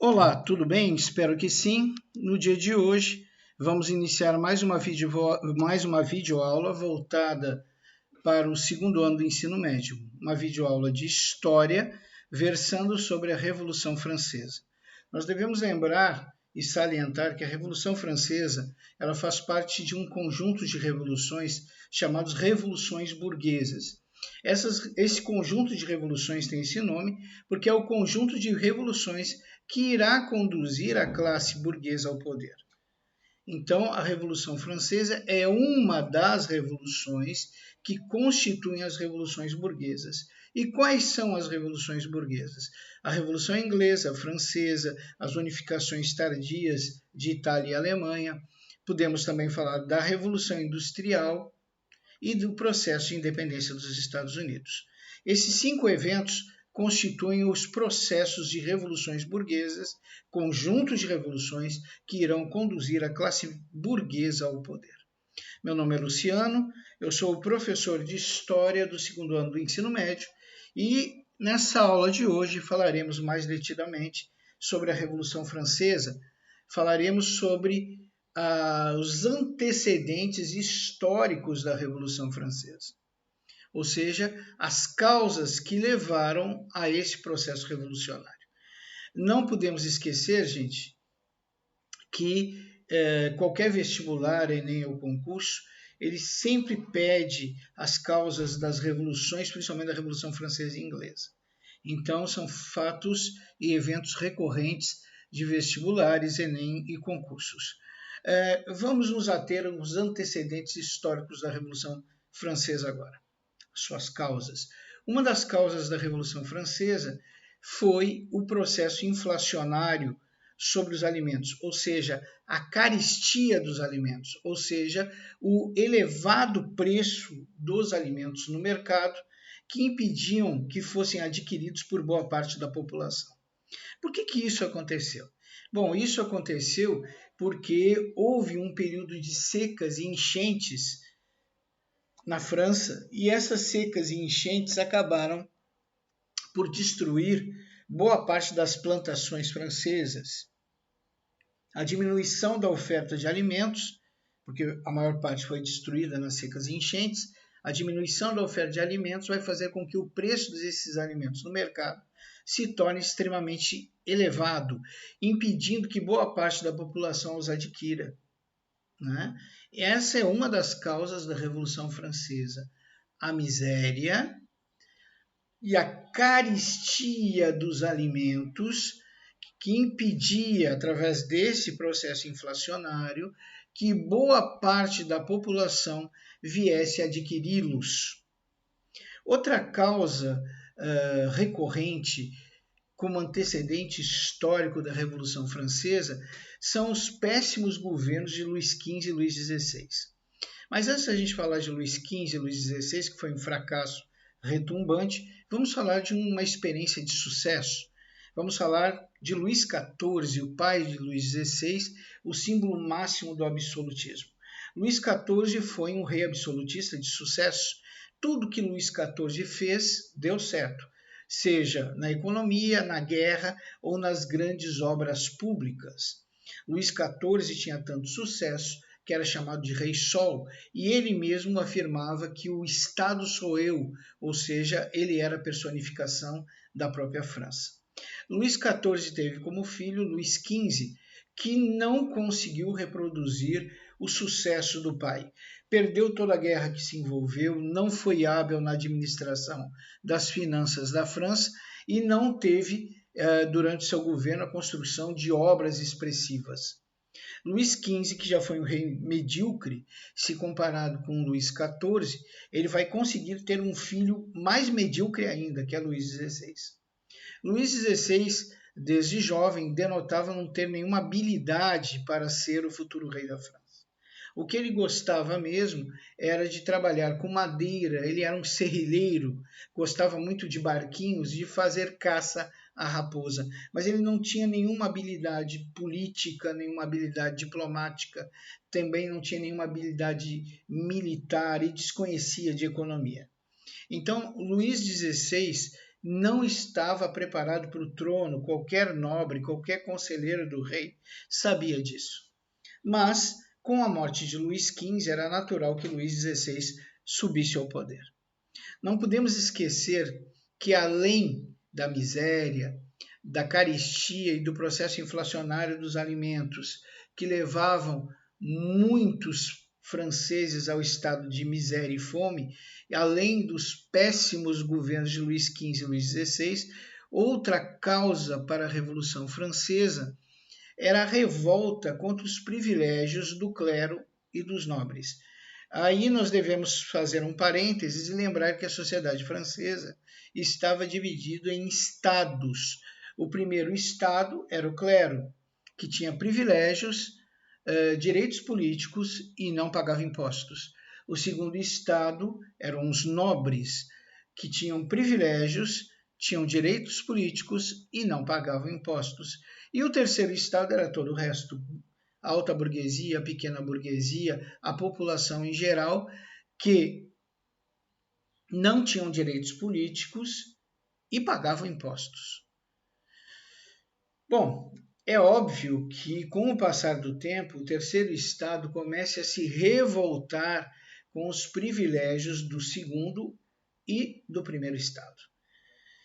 Olá, tudo bem? Espero que sim. No dia de hoje, vamos iniciar mais uma videoaula voltada para o segundo ano do ensino médio, uma videoaula de História, versando sobre a Revolução Francesa. Nós devemos lembrar e salientar que a Revolução Francesa ela faz parte de um conjunto de revoluções chamadas Revoluções Burguesas. Esse conjunto de revoluções tem esse nome porque é o conjunto de revoluções que irá conduzir a classe burguesa ao poder. Então, a Revolução Francesa é uma das revoluções que constituem as revoluções burguesas. E quais são as revoluções burguesas? A Revolução Inglesa, a Francesa, as unificações tardias de Itália e Alemanha. Podemos também falar da Revolução Industrial e do processo de independência dos Estados Unidos. Esses 5 eventos constituem os processos de revoluções burguesas, conjuntos de revoluções que irão conduzir a classe burguesa ao poder. Meu nome é Luciano, eu sou o professor de História do segundo ano do ensino médio e nessa aula de hoje falaremos mais detidamente sobre a Revolução Francesa, falaremos sobre os antecedentes históricos da Revolução Francesa, ou seja, as causas que levaram a esse processo revolucionário. Não podemos esquecer, gente, que qualquer vestibular, Enem ou concurso, ele sempre pede as causas das revoluções, principalmente da Revolução Francesa e Inglesa. Então, são fatos e eventos recorrentes de vestibulares, Enem e concursos. Vamos nos ater aos antecedentes históricos da Revolução Francesa agora, suas causas. Uma das causas da Revolução Francesa foi o processo inflacionário sobre os alimentos, ou seja, a carestia dos alimentos, ou seja, o elevado preço dos alimentos no mercado que impediam que fossem adquiridos por boa parte da população. Por que isso aconteceu? Bom, isso aconteceu porque houve um período de secas e enchentes na França e essas secas e enchentes acabaram por destruir boa parte das plantações francesas. A diminuição da oferta de alimentos, porque a maior parte foi destruída nas secas e enchentes, a diminuição da oferta de alimentos vai fazer com que o preço desses alimentos no mercado se torne extremamente elevado, impedindo que boa parte da população os adquira. Né? Essa é uma das causas da Revolução Francesa, a miséria e a carestia dos alimentos que impedia, através desse processo inflacionário, que boa parte da população viesse a adquiri-los. Outra causa recorrente como antecedente histórico da Revolução Francesa são os péssimos governos de Luís XV e Luís XVI. Mas antes da gente falar de Luís XV e Luís XVI, que foi um fracasso retumbante, vamos falar de uma experiência de sucesso. Vamos falar de Luís XIV, o pai de Luís XVI, o símbolo máximo do absolutismo. Luís XIV foi um rei absolutista de sucesso. Tudo que Luís XIV fez deu certo, seja na economia, na guerra ou nas grandes obras públicas. Luís XIV tinha tanto sucesso que era chamado de Rei Sol, e ele mesmo afirmava que o Estado sou eu, ou seja, ele era a personificação da própria França. Luís XIV teve como filho Luís XV, que não conseguiu reproduzir o sucesso do pai. Perdeu toda a guerra que se envolveu, não foi hábil na administração das finanças da França e não teve, durante seu governo, a construção de obras expressivas. Luís XV, que já foi um rei medíocre, se comparado com Luís XIV, ele vai conseguir ter um filho mais medíocre ainda, que é Luís XVI. Luís XVI, desde jovem, denotava não ter nenhuma habilidade para ser o futuro rei da França. O que ele gostava mesmo era de trabalhar com madeira, ele era um serrilheiro, gostava muito de barquinhos, de fazer caça à raposa, mas ele não tinha nenhuma habilidade política, nenhuma habilidade diplomática, também não tinha nenhuma habilidade militar e desconhecia de economia. Então, Luís XVI, não estava preparado para o trono. Qualquer nobre, qualquer conselheiro do rei sabia disso. Mas, com a morte de Luís XV, era natural que Luís XVI subisse ao poder. Não podemos esquecer que, além da miséria, da carestia e do processo inflacionário dos alimentos, que levavam muitos franceses ao estado de miséria e fome, além dos péssimos governos de Luís XV e Luís XVI, outra causa para a Revolução Francesa era a revolta contra os privilégios do clero e dos nobres. Aí nós devemos fazer um parênteses e lembrar que a sociedade francesa estava dividida em estados. O primeiro estado era o clero, que tinha privilégios, direitos políticos e não pagava impostos. O segundo estado eram os nobres, que tinham privilégios, tinham direitos políticos e não pagavam impostos. E o terceiro estado era todo o resto, a alta burguesia, a pequena burguesia, a população em geral, que não tinham direitos políticos e pagavam impostos. Bom, é óbvio que, com o passar do tempo, o terceiro estado começa a se revoltar com os privilégios do segundo e do primeiro estado.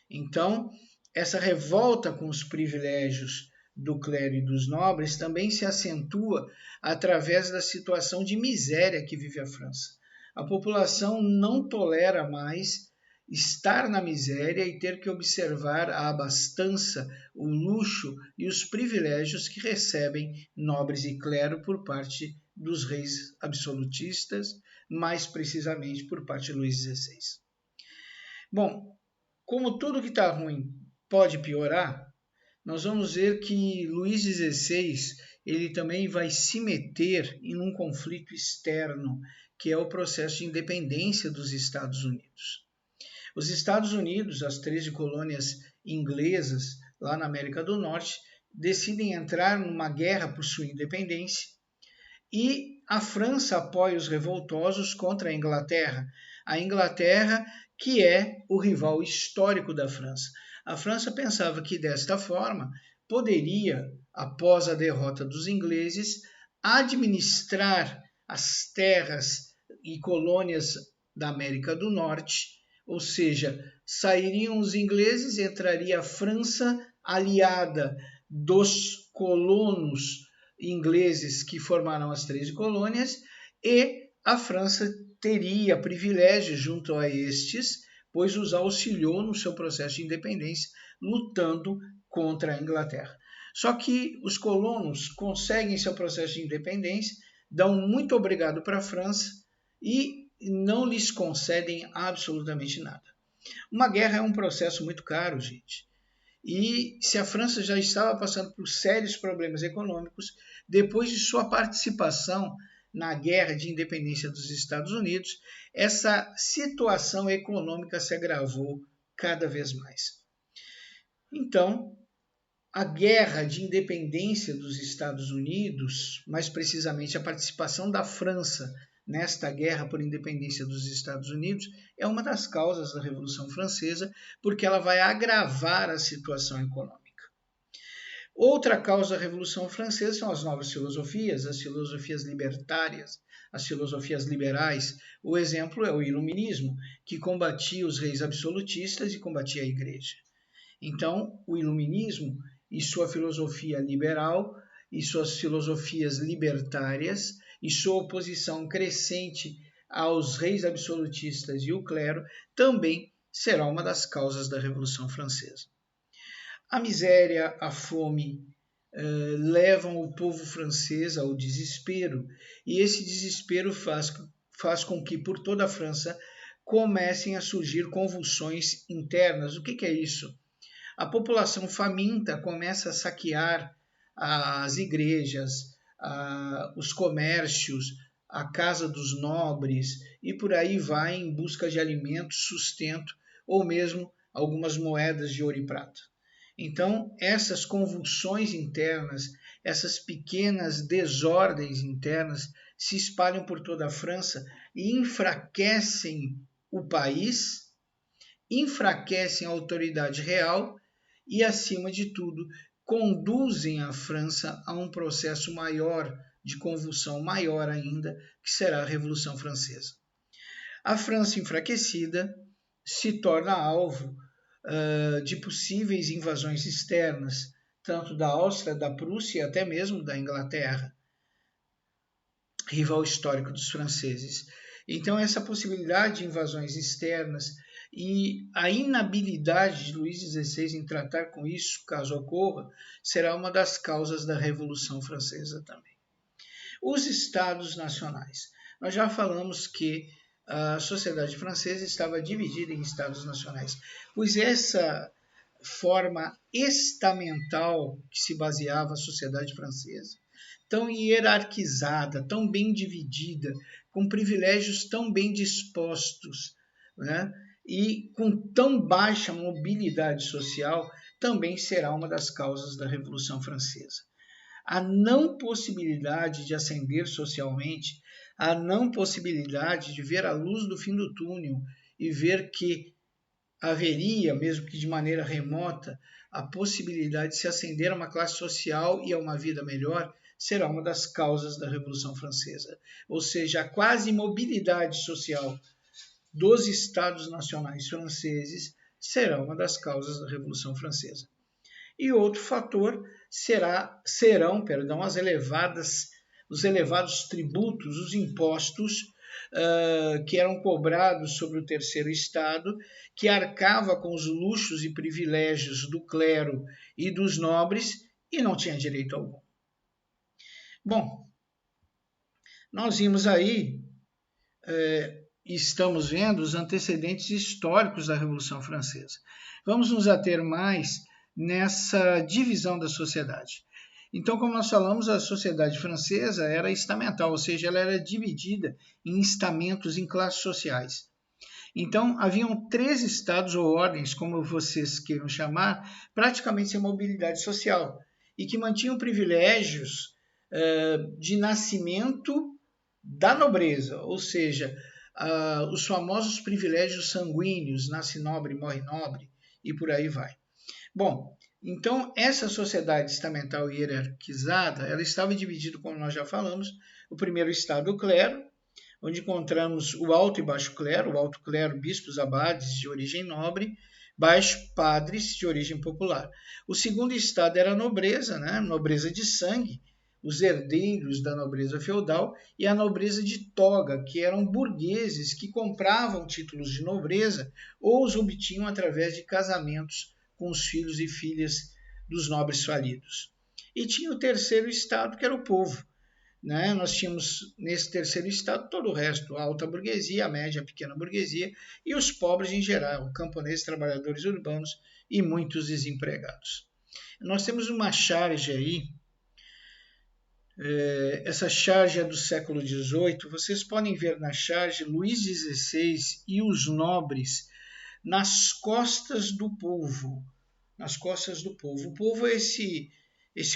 Então, essa revolta com os privilégios do clero e dos nobres também se acentua através da situação de miséria que vive a França. A população não tolera mais estar na miséria e ter que observar a abastança, o luxo e os privilégios que recebem nobres e clero por parte dos reis absolutistas, mais precisamente por parte de Luís XVI. Bom, como tudo que está ruim pode piorar, nós vamos ver que Luís XVI ele também vai se meter em um conflito externo, que é o processo de independência dos Estados Unidos. Os Estados Unidos, as 13 colônias inglesas lá na América do Norte, decidem entrar numa guerra por sua independência e a França apoia os revoltosos contra a Inglaterra. A Inglaterra, que é o rival histórico da França. A França pensava que desta forma poderia, após a derrota dos ingleses, administrar as terras e colônias da América do Norte, ou seja, sairiam os ingleses, entraria a França aliada dos colonos ingleses que formaram as 13 colônias e a França teria privilégio junto a estes, pois os auxiliou no seu processo de independência, lutando contra a Inglaterra. Só que os colonos conseguem seu processo de independência, dão muito obrigado para a França e não lhes concedem absolutamente nada. Uma guerra é um processo muito caro, gente. E se a França já estava passando por sérios problemas econômicos, depois de sua participação na guerra de independência dos Estados Unidos, essa situação econômica se agravou cada vez mais. Então, a guerra de independência dos Estados Unidos, mais precisamente a participação da França nesta guerra por independência dos Estados Unidos, é uma das causas da Revolução Francesa, porque ela vai agravar a situação econômica. Outra causa da Revolução Francesa são as novas filosofias, as filosofias libertárias, as filosofias liberais. O exemplo é o Iluminismo, que combatia os reis absolutistas e combatia a Igreja. Então, o Iluminismo e sua filosofia liberal e suas filosofias libertárias e sua oposição crescente aos reis absolutistas e o clero também será uma das causas da Revolução Francesa. A miséria, a fome levam o povo francês ao desespero e esse desespero faz com que por toda a França comecem a surgir convulsões internas. O que é isso? A população faminta começa a saquear as igrejas, os comércios, a casa dos nobres e por aí vai em busca de alimento, sustento ou mesmo algumas moedas de ouro e prata. Então, essas convulsões internas, essas pequenas desordens internas se espalham por toda a França e enfraquecem o país enfraquecem a autoridade real e, acima de tudo, conduzem a França a um processo maior, de convulsão maior ainda, que será a Revolução Francesa. A França enfraquecida se torna alvo de possíveis invasões externas, tanto da Áustria, da Prússia e até mesmo da Inglaterra, rival histórico dos franceses. Então, essa possibilidade de invasões externas e a inabilidade de Luís XVI em tratar com isso, caso ocorra, será uma das causas da Revolução Francesa também. Os Estados Nacionais. Nós já falamos que a sociedade francesa estava dividida em Estados Nacionais, pois essa forma estamental que se baseava a sociedade francesa, tão hierarquizada, tão bem dividida, com privilégios tão bem dispostos, né? E com tão baixa mobilidade social, também será uma das causas da Revolução Francesa. A não possibilidade de ascender socialmente, a não possibilidade de ver a luz do fim do túnel e ver que haveria, mesmo que de maneira remota, a possibilidade de se ascender a uma classe social e a uma vida melhor, será uma das causas da Revolução Francesa. Ou seja, a quase imobilidade social dos Estados Nacionais franceses será uma das causas da Revolução Francesa. E outro fator serão os elevados tributos, os impostos que eram cobrados sobre o terceiro Estado, que arcava com os luxos e privilégios do clero e dos nobres e não tinha direito algum. Bom, nós vimos aí, estamos vendo os antecedentes históricos da Revolução Francesa. Vamos nos ater mais nessa divisão da sociedade. Então, como nós falamos, a sociedade francesa era estamental, ou seja, ela era dividida em estamentos, em classes sociais. Então, haviam 3 estados ou ordens, como vocês queiram chamar, praticamente sem mobilidade social, e que mantinham privilégios de nascimento da nobreza, ou seja, os famosos privilégios sanguíneos, nasce nobre, morre nobre, e por aí vai. Bom, então essa sociedade estamental hierarquizada, ela estava dividida, como nós já falamos, o primeiro estado, o clero, onde encontramos o alto e baixo clero, o alto clero, bispos, abades de origem nobre, baixo, padres de origem popular. O segundo estado era a nobreza, né? Nobreza de sangue, os herdeiros da nobreza feudal, e a nobreza de toga, que eram burgueses que compravam títulos de nobreza ou os obtinham através de casamentos com os filhos e filhas dos nobres falidos. E tinha o terceiro estado, que era o povo. Né? Nós tínhamos nesse terceiro estado todo o resto, a alta burguesia, a média, a pequena burguesia e os pobres em geral, camponeses, trabalhadores urbanos e muitos desempregados. Nós temos uma charge aí, essa charge é do século XVIII, vocês podem ver na charge Luís XVI e os nobres nas costas do povo, nas costas do povo. O povo é esse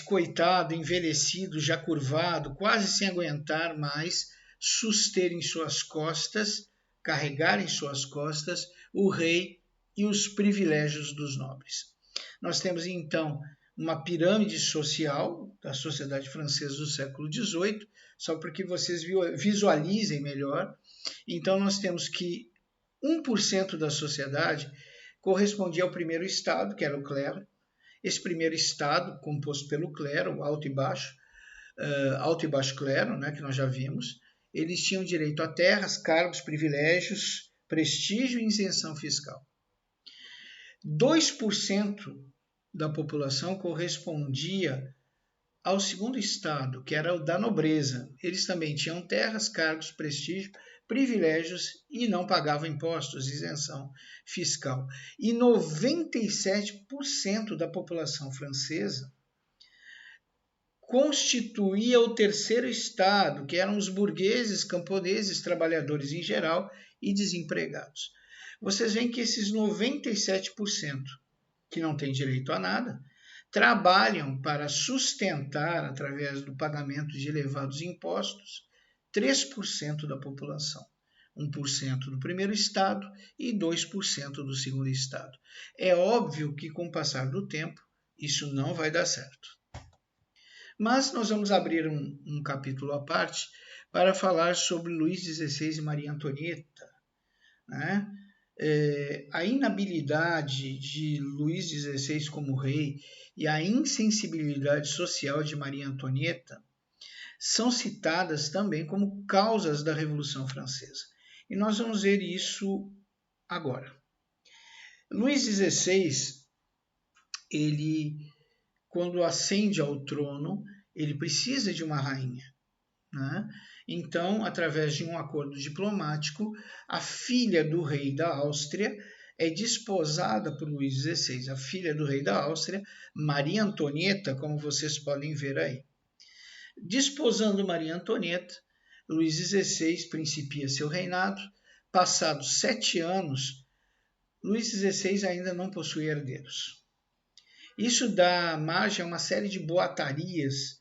coitado envelhecido, já curvado, quase sem aguentar mais, suster em suas costas, carregar em suas costas o rei e os privilégios dos nobres. Nós temos então uma pirâmide social da sociedade francesa do século XVIII, só para que vocês visualizem melhor. Então nós temos que 1% da sociedade correspondia ao primeiro estado, que era o clero. Esse primeiro estado, composto pelo clero, alto e baixo clero, né, que nós já vimos, eles tinham direito a terras, cargos, privilégios, prestígio e isenção fiscal. 2% da população correspondia ao segundo estado, que era o da nobreza. Eles também tinham terras, cargos, prestígio, privilégios e não pagavam impostos, isenção fiscal. E 97% da população francesa constituía o terceiro estado, que eram os burgueses, camponeses, trabalhadores em geral e desempregados. Vocês veem que esses 97% que não têm direito a nada, trabalham para sustentar, através do pagamento de elevados impostos, 3% da população. 1% do primeiro estado e 2% do segundo estado. É óbvio que com o passar do tempo isso não vai dar certo. Mas nós vamos abrir um capítulo à parte para falar sobre Luís XVI e Maria Antonieta, né? A inabilidade de Luís XVI como rei e a insensibilidade social de Maria Antonieta são citadas também como causas da Revolução Francesa. E nós vamos ver isso agora. Luís XVI, ele, quando ascende ao trono, ele precisa de uma rainha, né? Então, através de um acordo diplomático, a filha do rei da Áustria é desposada por Luís XVI. A filha do rei da Áustria, Maria Antonieta, como vocês podem ver aí. Desposando Maria Antonieta, Luís XVI principia seu reinado. Passados 7 anos, Luís XVI ainda não possui herdeiros. Isso dá margem a uma série de boatarias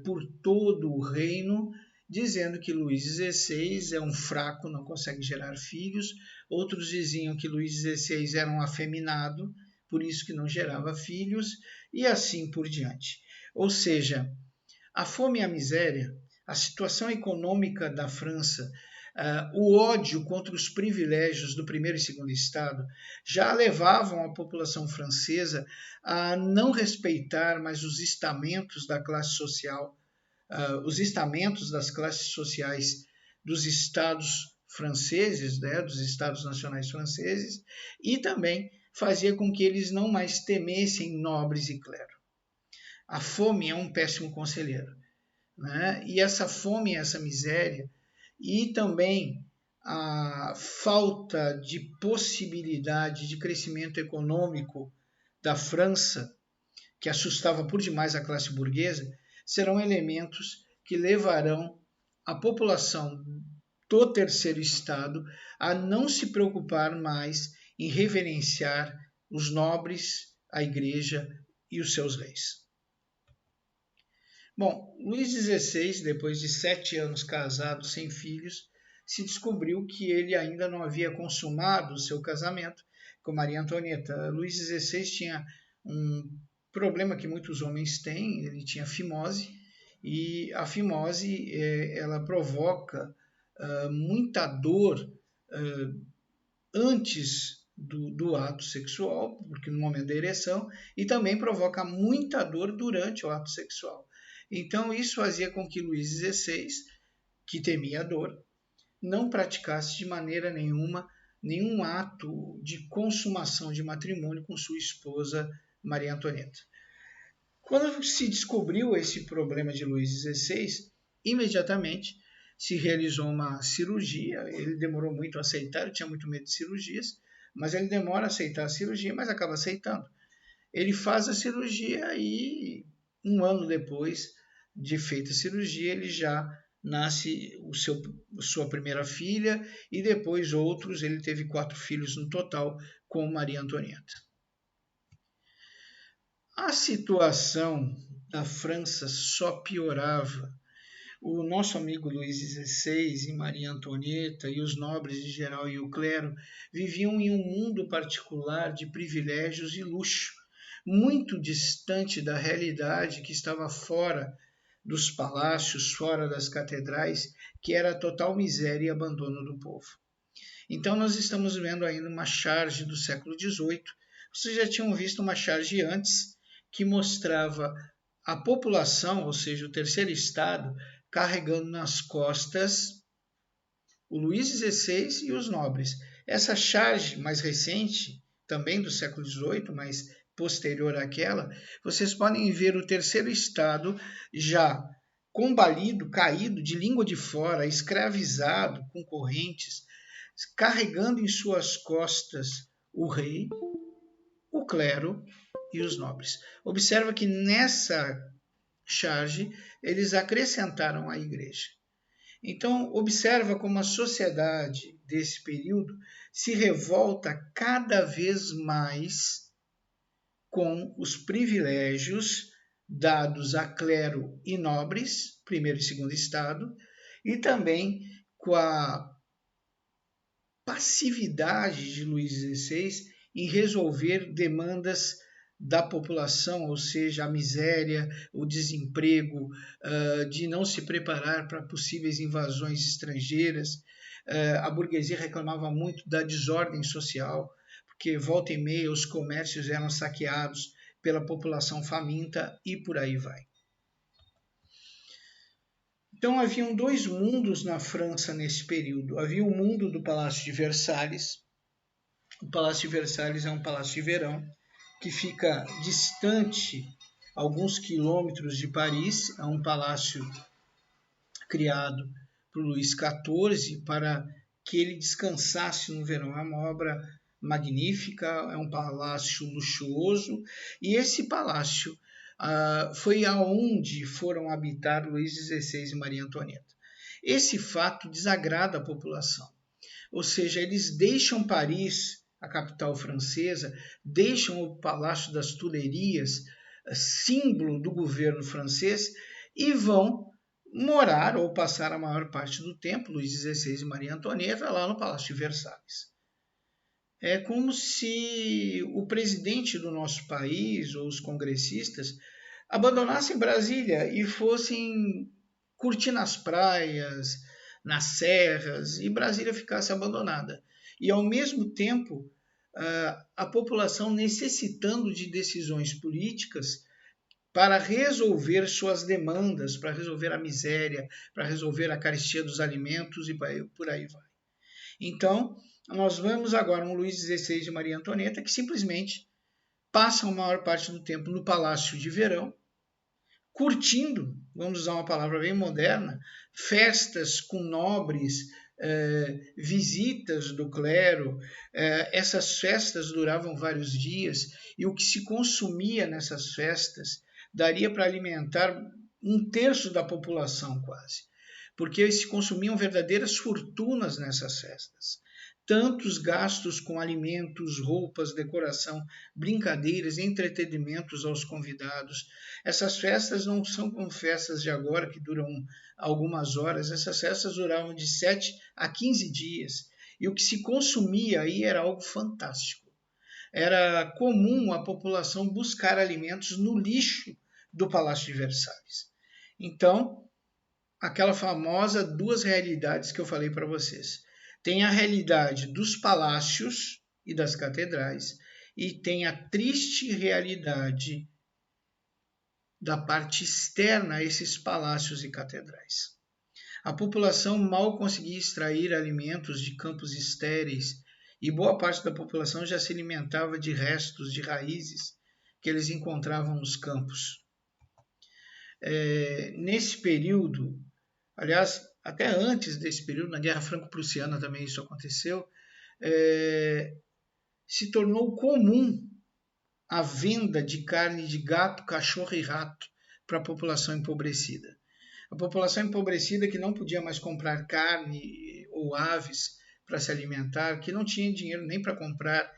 por todo o reino, dizendo que Luís XVI é um fraco, não consegue gerar filhos. Outros diziam que Luís XVI era um afeminado, por isso que não gerava filhos, e assim por diante. Ou seja, a fome e a miséria, a situação econômica da França, o ódio contra os privilégios do primeiro e segundo estado já levavam a população francesa a não respeitar mais os estamentos da classe social, os estamentos das classes sociais dos estados franceses, né, dos estados nacionais franceses, e também fazia com que eles não mais temessem nobres e clero. A fome é um péssimo conselheiro, né? E essa fome, essa miséria, e também a falta de possibilidade de crescimento econômico da França, que assustava por demais a classe burguesa, serão elementos que levarão a população do terceiro estado a não se preocupar mais em reverenciar os nobres, a igreja e os seus reis. Bom, Luís XVI, depois de 7 anos casado sem filhos, se descobriu que ele ainda não havia consumado o seu casamento com Maria Antonieta. Luís XVI tinha um problema que muitos homens têm, ele tinha fimose, e a fimose ela provoca muita dor antes do ato sexual, porque no momento da ereção, e também provoca muita dor durante o ato sexual. Então, isso fazia com que Luís XVI, que temia a dor, não praticasse de maneira nenhuma nenhum ato de consumação de matrimônio com sua esposa Maria Antonieta. Quando se descobriu esse problema de Luís XVI, imediatamente se realizou uma cirurgia. Ele demorou muito a aceitar, ele tinha muito medo de cirurgias, mas ele demora a aceitar a cirurgia, mas acaba aceitando. Ele faz a cirurgia e 1 ano depois de feita a cirurgia, ele já nasce sua primeira filha e depois outros. Ele teve 4 filhos no total com Maria Antonieta. A situação da França só piorava. O nosso amigo Luís XVI e Maria Antonieta e os nobres em geral e o clero viviam em um mundo particular de privilégios e luxo, muito distante da realidade que estava fora dos palácios, fora das catedrais, que era a total miséria e abandono do povo. Então nós estamos vendo ainda uma charge do século XVIII. Vocês já tinham visto uma charge antes que mostrava a população, ou seja, o terceiro estado, carregando nas costas o Luís XVI e os nobres. Essa charge mais recente, também do século XVIII, mas posterior àquela, vocês podem ver o terceiro estado já combalido, caído, de língua de fora, escravizado, com correntes, carregando em suas costas o rei, o clero e os nobres. Observa que nessa charge eles acrescentaram a igreja. Então, observa como a sociedade desse período se revolta cada vez mais com os privilégios dados a clero e nobres, primeiro e segundo estado, e também com a passividade de Luís XVI em resolver demandas da população, ou seja, a miséria, o desemprego, de não se preparar para possíveis invasões estrangeiras. A burguesia reclamava muito da desordem social, porque volta e meia os comércios eram saqueados pela população faminta e por aí vai. Então haviam dois mundos na França nesse período. Havia o mundo do Palácio de Versalhes. O Palácio de Versalhes é um palácio de verão que fica distante alguns quilômetros de Paris. É um palácio criado por Luís XIV para que ele descansasse no verão. É uma obra magnífica, é um palácio luxuoso, e esse palácio foi aonde foram habitar Luís XVI e Maria Antonieta. Esse fato desagrada a população, ou seja, eles deixam Paris, a capital francesa, deixam o Palácio das Tulherias, símbolo do governo francês, e vão morar ou passar a maior parte do tempo, Luís XVI e Maria Antonieta, lá no Palácio de Versalhes. É como se o presidente do nosso país ou os congressistas abandonassem Brasília e fossem curtir nas praias, nas serras, e Brasília ficasse abandonada. E, ao mesmo tempo, a população necessitando de decisões políticas para resolver suas demandas, para resolver a miséria, para resolver a carestia dos alimentos e por aí vai. Então, nós vemos agora um Luís XVI e Maria Antonieta que simplesmente passam a maior parte do tempo no Palácio de Verão, curtindo, vamos usar uma palavra bem moderna, festas com nobres, visitas do clero. Essas festas duravam vários dias e o que se consumia nessas festas daria para alimentar um terço da população quase, porque se consumiam verdadeiras fortunas nessas festas. Tantos gastos com alimentos, roupas, decoração, brincadeiras, entretenimentos aos convidados. Essas festas não são como festas de agora, que duram algumas horas. Essas festas duravam de 7 a 15 dias. E o que se consumia aí era algo fantástico. Era comum a população buscar alimentos no lixo do Palácio de Versalhes. Então, aquela famosa duas realidades que eu falei para vocês. Tem a realidade dos palácios e das catedrais e tem a triste realidade da parte externa a esses palácios e catedrais. A população mal conseguia extrair alimentos de campos estéreis e boa parte da população já se alimentava de restos de raízes que eles encontravam nos campos. Nesse período, aliás, até antes desse período, na Guerra Franco-Prussiana também isso aconteceu, se tornou comum a venda de carne de gato, cachorro e rato para a população empobrecida. A população empobrecida que não podia mais comprar carne ou aves para se alimentar, que não tinha dinheiro nem para comprar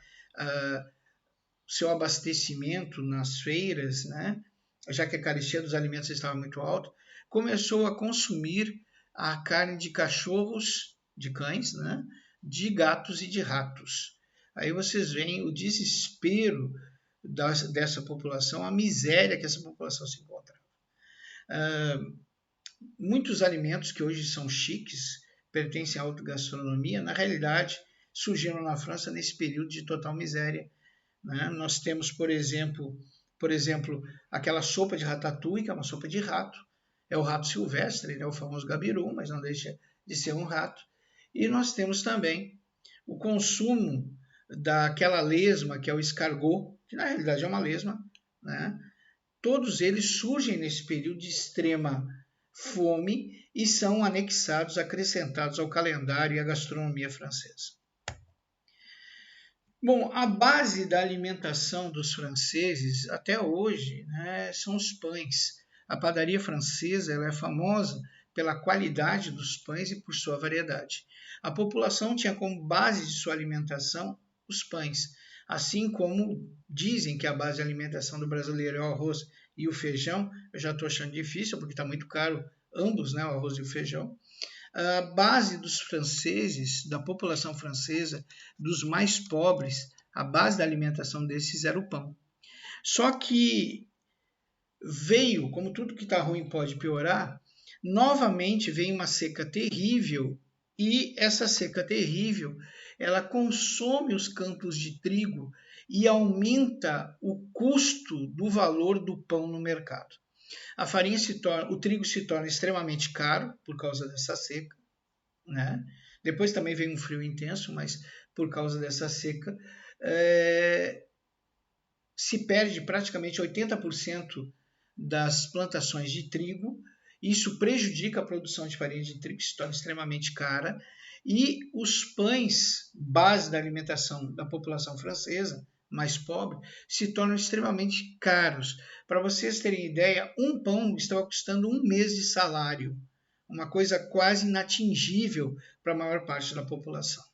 seu abastecimento nas feiras, né? Já que a carestia dos alimentos estava muito alta, começou a consumir a carne de cachorros, de cães, né? De gatos e de ratos. Aí vocês veem o desespero dessa população, a miséria que essa população se encontra. Muitos alimentos que hoje são chiques, pertencem à autogastronomia, na realidade surgiram na França nesse período de total miséria. Né? Nós temos, por exemplo, aquela sopa de ratatouille, que é uma sopa de rato. É o rato silvestre, é o famoso gabiru, mas não deixa de ser um rato. E nós temos também o consumo daquela lesma, que é o escargot, que na realidade é uma lesma. Né? Todos eles surgem nesse período de extrema fome e são anexados, acrescentados ao calendário e à gastronomia francesa. Bom, a base da alimentação dos franceses até hoje, né, são os pães. A padaria francesa ela é famosa pela qualidade dos pães e por sua variedade. A população tinha como base de sua alimentação os pães, assim como dizem que a base de alimentação do brasileiro é o arroz e o feijão. Eu já estou achando difícil porque está muito caro ambos, né, o arroz e o feijão. A base dos franceses, da população francesa, dos mais pobres, a base da alimentação desses era o pão. Só que veio, como tudo que está ruim pode piorar, novamente veio uma seca terrível, e essa seca terrível, ela consome os campos de trigo e aumenta o custo do valor do pão no mercado. O trigo se torna extremamente caro por causa dessa seca, né? Depois também vem um frio intenso, mas por causa dessa seca, se perde praticamente 80% das plantações de trigo. Isso prejudica a produção de farinha de trigo, que se torna extremamente cara, e os pães, base da alimentação da população francesa, mais pobre, se tornam extremamente caros. Para vocês terem ideia, um pão estava custando um mês de salário, uma coisa quase inatingível para a maior parte da população.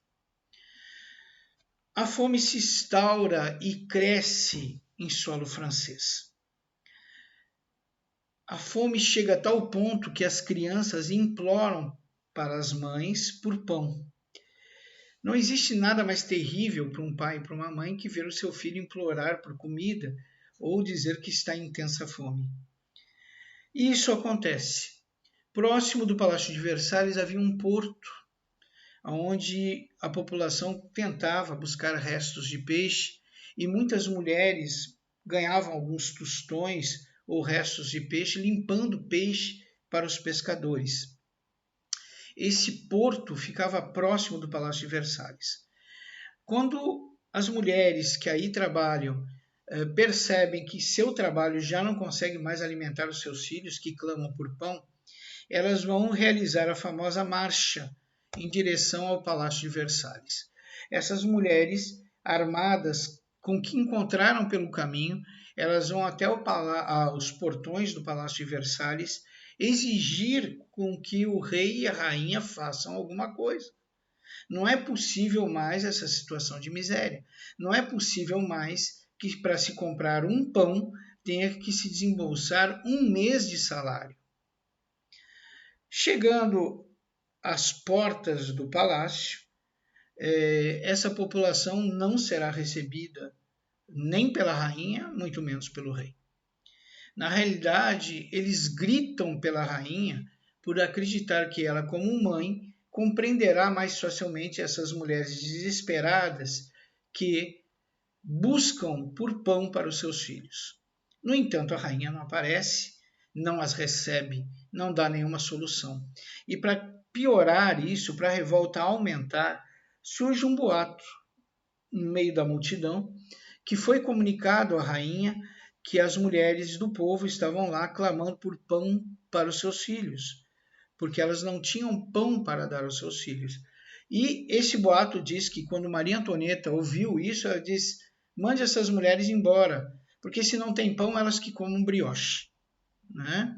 A fome se instaura e cresce em solo francês. A fome chega a tal ponto que as crianças imploram para as mães por pão. Não existe nada mais terrível para um pai e para uma mãe que ver o seu filho implorar por comida ou dizer que está em intensa fome. E isso acontece. Próximo do Palácio de Versalhes havia um porto, onde a população tentava buscar restos de peixe, e muitas mulheres ganhavam alguns tostões ou restos de peixe limpando peixe para os pescadores. Esse porto ficava próximo do Palácio de Versalhes. Quando as mulheres que aí trabalham percebem que seu trabalho já não consegue mais alimentar os seus filhos, que clamam por pão, elas vão realizar a famosa marcha em direção ao Palácio de Versalhes. Essas mulheres, armadas com o que encontraram pelo caminho, elas vão até os portões do Palácio de Versalhes exigir com que o rei e a rainha façam alguma coisa. Não é possível mais essa situação de miséria. Não é possível mais que para se comprar um pão tenha que se desembolsar um mês de salário. Chegando às portas do palácio, essa população não será recebida nem pela rainha, muito menos pelo rei. Na realidade, eles gritam pela rainha por acreditar que ela, como mãe, compreenderá mais facilmente essas mulheres desesperadas que buscam por pão para os seus filhos. No entanto, a rainha não aparece, não as recebe, não dá nenhuma solução. E para piorar isso, para a revolta aumentar, surge um boato no meio da multidão que foi comunicado à rainha que as mulheres do povo estavam lá clamando por pão para os seus filhos, porque elas não tinham pão para dar aos seus filhos. E esse boato diz que quando Maria Antonieta ouviu isso, ela disse: mande essas mulheres embora, porque se não tem pão, elas que comam brioche. Né?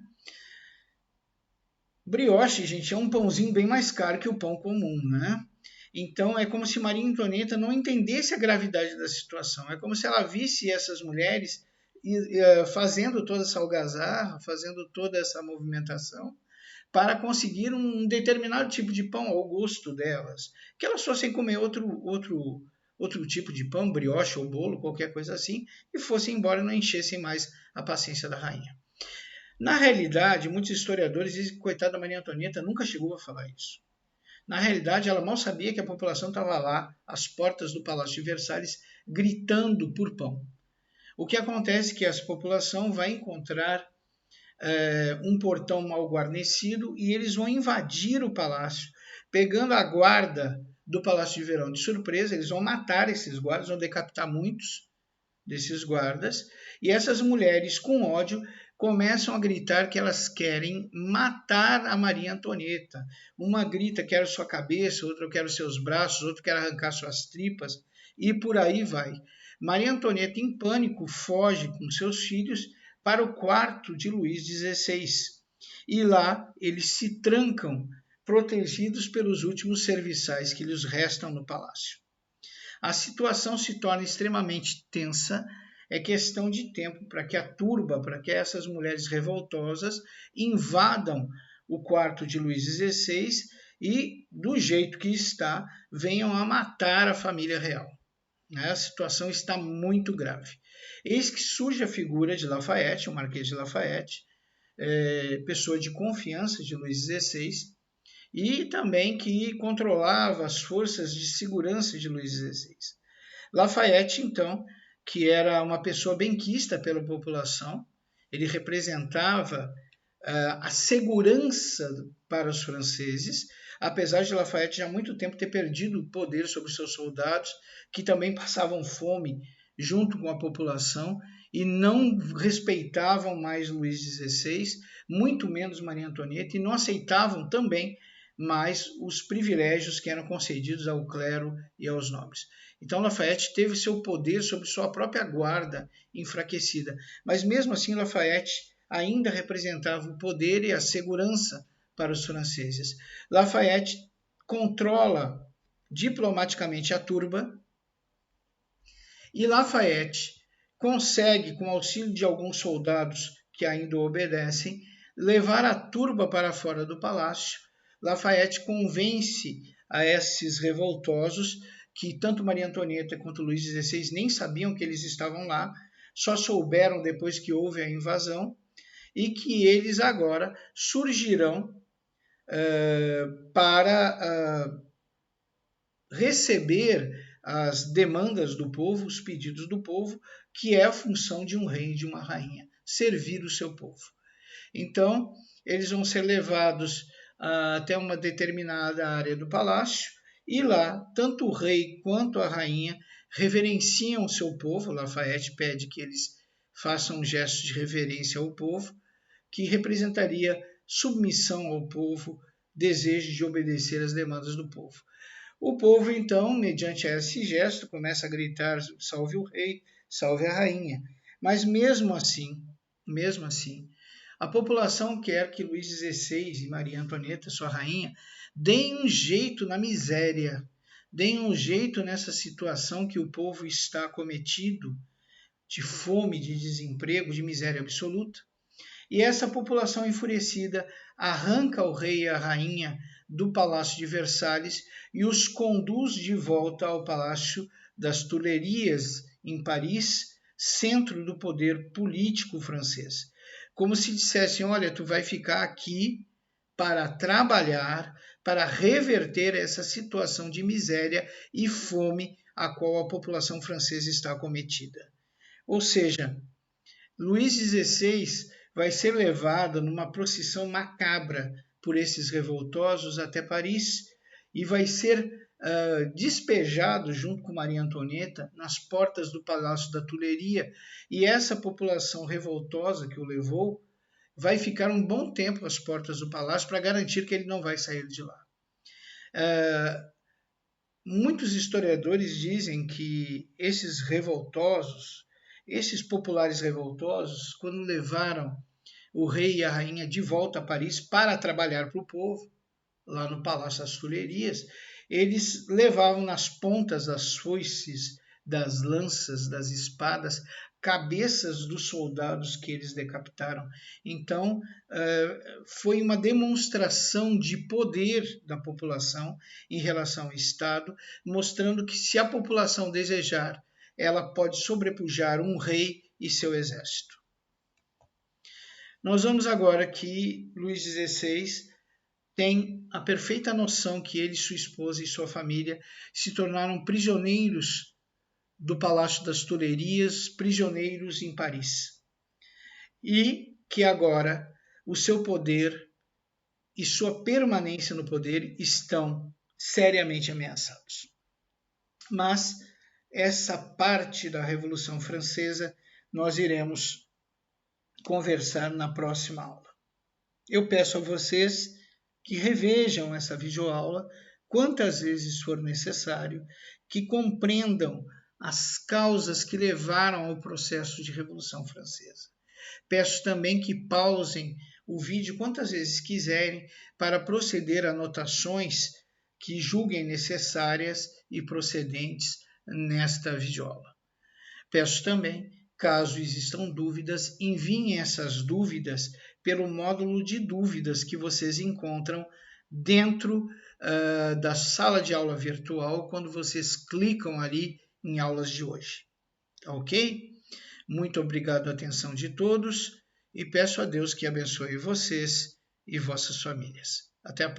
Brioche, gente, é um pãozinho bem mais caro que o pão comum, né? Então, é como se Maria Antonieta não entendesse a gravidade da situação. É como se ela visse essas mulheres fazendo toda essa algazarra, fazendo toda essa movimentação para conseguir um determinado tipo de pão ao gosto delas. Que elas fossem comer outro tipo de pão, brioche ou bolo, qualquer coisa assim, e fossem embora e não enchessem mais a paciência da rainha. Na realidade, muitos historiadores dizem que, coitada da Maria Antonieta, nunca chegou a falar isso. Na realidade, ela mal sabia que a população estava lá, às portas do Palácio de Versalhes, gritando por pão. O que acontece é que essa população vai encontrar um portão mal guarnecido e eles vão invadir o palácio, pegando a guarda do Palácio de Verão de surpresa. Eles vão matar esses guardas, vão decapitar muitos desses guardas, e essas mulheres, com ódio, começam a gritar que elas querem matar a Maria Antonieta. Uma grita: quero sua cabeça, outra: quero seus braços, outra: quero arrancar suas tripas, e por aí vai. Maria Antonieta, em pânico, foge com seus filhos para o quarto de Luís XVI. E lá eles se trancam, protegidos pelos últimos serviçais que lhes restam no palácio. A situação se torna extremamente tensa. É questão de tempo para que a turba, para que essas mulheres revoltosas invadam o quarto de Luís XVI e, do jeito que está, venham a matar a família real. A situação está muito grave. Eis que surge a figura de Lafayette, o Marquês de Lafayette, pessoa de confiança de Luís XVI, e também que controlava as forças de segurança de Luís XVI. Lafayette, então, que era uma pessoa benquista pela população, ele representava a segurança para os franceses, apesar de Lafayette já há muito tempo ter perdido o poder sobre seus soldados, que também passavam fome junto com a população e não respeitavam mais Luís XVI, muito menos Maria Antonieta, e não aceitavam também mais os privilégios que eram concedidos ao clero e aos nobres. Então Lafayette teve seu poder sobre sua própria guarda enfraquecida, mas mesmo assim Lafayette ainda representava o poder e a segurança para os franceses. Lafayette controla diplomaticamente a turba e Lafayette consegue, com o auxílio de alguns soldados que ainda o obedecem, levar a turba para fora do palácio. Lafayette convence a esses revoltosos, que tanto Maria Antonieta quanto Luís XVI nem sabiam que eles estavam lá, só souberam depois que houve a invasão, e que eles agora surgirão para receber as demandas do povo, os pedidos do povo, que é a função de um rei e de uma rainha, servir o seu povo. Então, eles vão ser levados até uma determinada área do palácio, e lá, tanto o rei quanto a rainha reverenciam o seu povo. Lafayette pede que eles façam um gesto de reverência ao povo, que representaria submissão ao povo, desejo de obedecer às demandas do povo. O povo, então, mediante esse gesto, começa a gritar: salve o rei, salve a rainha. Mas mesmo assim, a população quer que Luís XVI e Maria Antonieta, sua rainha, deem um jeito na miséria, deem um jeito nessa situação que o povo está acometido de fome, de desemprego, de miséria absoluta. E essa população enfurecida arranca o rei e a rainha do Palácio de Versalhes e os conduz de volta ao Palácio das Tuileries, em Paris, centro do poder político francês. Como se dissessem: olha, tu vai ficar aqui para trabalhar, para reverter essa situação de miséria e fome a qual a população francesa está acometida. Ou seja, Luís XVI vai ser levado numa procissão macabra por esses revoltosos até Paris e vai ser despejado junto com Maria Antonieta nas portas do Palácio da Tuileries, e essa população revoltosa que o levou vai ficar um bom tempo às portas do palácio para garantir que ele não vai sair de lá. Muitos historiadores dizem que esses revoltosos, esses populares revoltosos, quando levaram o rei e a rainha de volta a Paris para trabalhar para o povo, lá no Palácio das Tuileries, eles levavam nas pontas das foices, das lanças, das espadas, cabeças dos soldados que eles decapitaram. Então, foi uma demonstração de poder da população em relação ao Estado, mostrando que, se a população desejar, ela pode sobrepujar um rei e seu exército. Nós vamos agora que Luís XVI tem a perfeita noção que ele, sua esposa e sua família se tornaram prisioneiros do Palácio das Tuileries, prisioneiros em Paris. E que agora o seu poder e sua permanência no poder estão seriamente ameaçados. Mas essa parte da Revolução Francesa nós iremos conversar na próxima aula. Eu peço a vocês que revejam essa videoaula quantas vezes for necessário, que compreendam as causas que levaram ao processo de Revolução Francesa. Peço também que pausem o vídeo quantas vezes quiserem para proceder a anotações que julguem necessárias e procedentes nesta videoaula. Peço também, caso existam dúvidas, enviem essas dúvidas pelo módulo de dúvidas que vocês encontram dentro da sala de aula virtual quando vocês clicam ali em aulas de hoje. Ok? Muito obrigado a atenção de todos e peço a Deus que abençoe vocês e vossas famílias. Até a próxima.